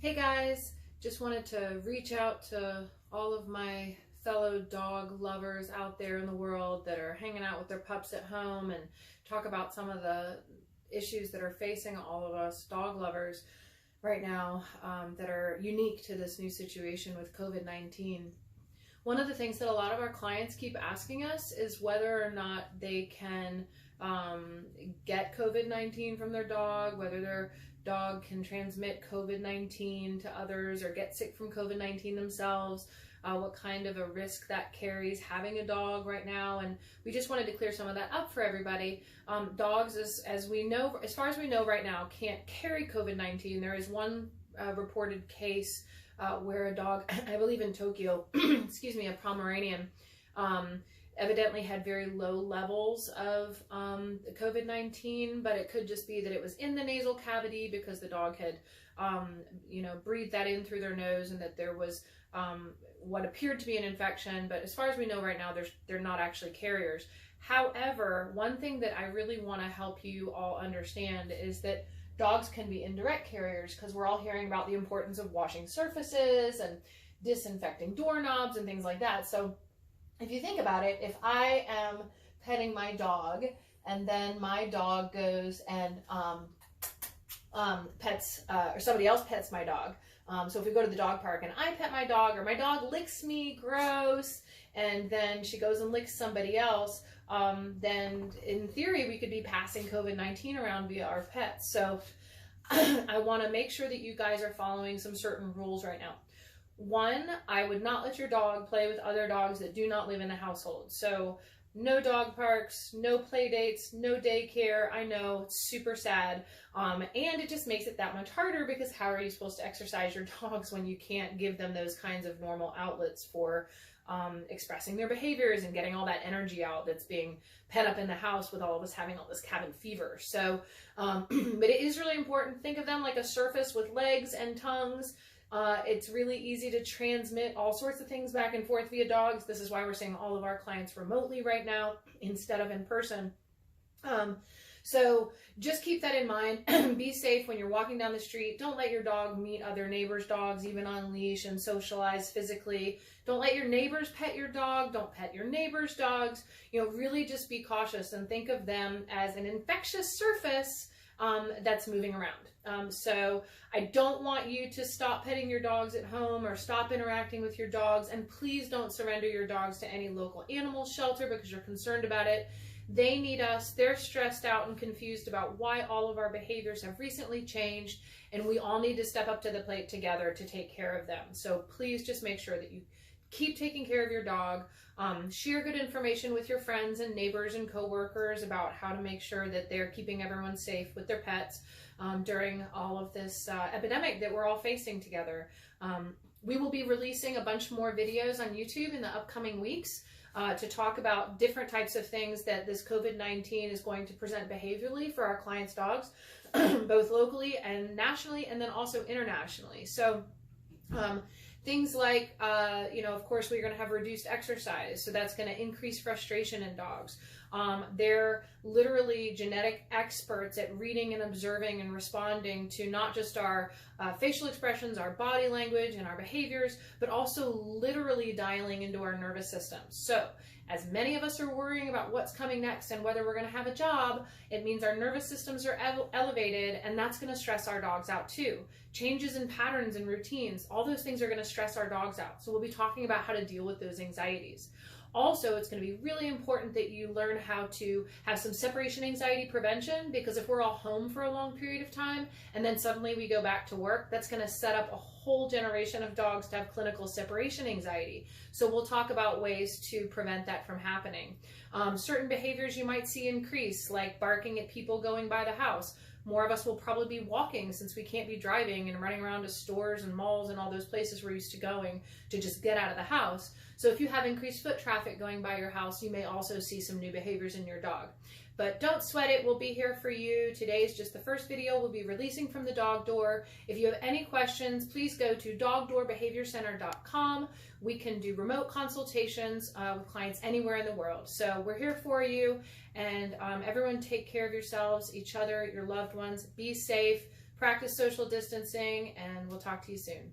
Hey guys, just wanted to reach out to all of my fellow dog lovers out there in the world that are hanging out with their pups at home and talk about some of the issues that are facing all of us dog lovers right now that are unique to this new situation with COVID-19. One of the things that a lot of our clients keep asking us is whether or not they can get COVID-19 from their dog, whether their dog can transmit COVID-19 to others or get sick from COVID-19 themselves, what kind of a risk that carries having a dog right now. And we just wanted to clear some of that up for everybody. Dogs, as we know, as far as we know right now, can't carry COVID-19. There is one reported case where a dog, I believe in Tokyo, excuse me, a Pomeranian, evidently had very low levels of COVID-19, but it could just be that it was in the nasal cavity because the dog had, breathed that in through their nose, and that there was what appeared to be an infection. But as far as we know right now, they're not actually carriers. However, one thing that I really want to help you all understand is that dogs can be indirect carriers, because we're all hearing about the importance of washing surfaces and disinfecting doorknobs and things like that. So if you think about it, if I am petting my dog and then my dog goes and pets, or somebody else pets my dog. So if we go to the dog park and I pet my dog, or my dog licks me, gross, and then she goes and licks somebody else, then in theory we could be passing COVID-19 around via our pets. So I want to make sure that you guys are following some certain rules right now. One, I would not let your dog play with other dogs that do not live in the household. So no dog parks, no play dates, no daycare. I know, it's super sad. And it just makes it that much harder, because how are you supposed to exercise your dogs when you can't give them those kinds of normal outlets for expressing their behaviors and getting all that energy out that's being pent up in the house with all of us having all this cabin fever. So, but it is really important. Think of them like a surface with legs and tongues. It's really easy to transmit all sorts of things back and forth via dogs. This is why we're seeing all of our clients remotely right now instead of in person. So just keep that in mind. Be safe when you're walking down the street. Don't let your dog meet other neighbors' dogs, even on leash, and socialize physically. Don't let your neighbors pet your dog. Don't pet your neighbors' dogs. Really just be cautious and think of them as an infectious surface that's moving around. So I don't want you to stop petting your dogs at home or stop interacting with your dogs. And please don't surrender your dogs to any local animal shelter because you're concerned about it. They need us. They're stressed out and confused about why all of our behaviors have recently changed, and we all need to step up to the plate together to take care of them. So please just make sure that you keep taking care of your dog. Share good information with your friends and neighbors and coworkers about how to make sure that they're keeping everyone safe with their pets during all of this epidemic that we're all facing together. We will be releasing a bunch more videos on YouTube in the upcoming weeks to talk about different types of things that this COVID-19 is going to present behaviorally for our clients' dogs, both locally and nationally, and then also internationally. So things like, of course, we're going to have reduced exercise, so that's going to increase frustration in dogs. They're literally genetic experts at reading and observing and responding to not just our facial expressions, our body language, and our behaviors, but also literally dialing into our nervous systems. So as many of us are worrying about what's coming next and whether we're going to have a job, it means our nervous systems are elevated, and that's going to stress our dogs out too. Changes in patterns and routines, all those things are going to stress our dogs out. So we'll be talking about how to deal with those anxieties. Also, it's going to be really important that you learn how to have some separation anxiety prevention, because if we're all home for a long period of time and then suddenly we go back to work, that's going to set up a whole generation of dogs to have clinical separation anxiety. So we'll talk about ways to prevent that from happening. Certain behaviors you might see increase, like barking at people going by the house. More of us will probably be walking, since we can't be driving and running around to stores and malls and all those places we're used to going to just get out of the house. So if you have increased foot traffic going by your house, you may also see some new behaviors in your dog. But don't sweat it. We'll be here for you. Today is just the first video we'll be releasing from the dog door. If you have any questions, please go to dogdoorbehaviorcenter.com. We can do remote consultations with clients anywhere in the world. So we're here for you. And everyone take care of yourselves, each other, your loved ones. Be safe. practice social distancing, and we'll talk to you soon.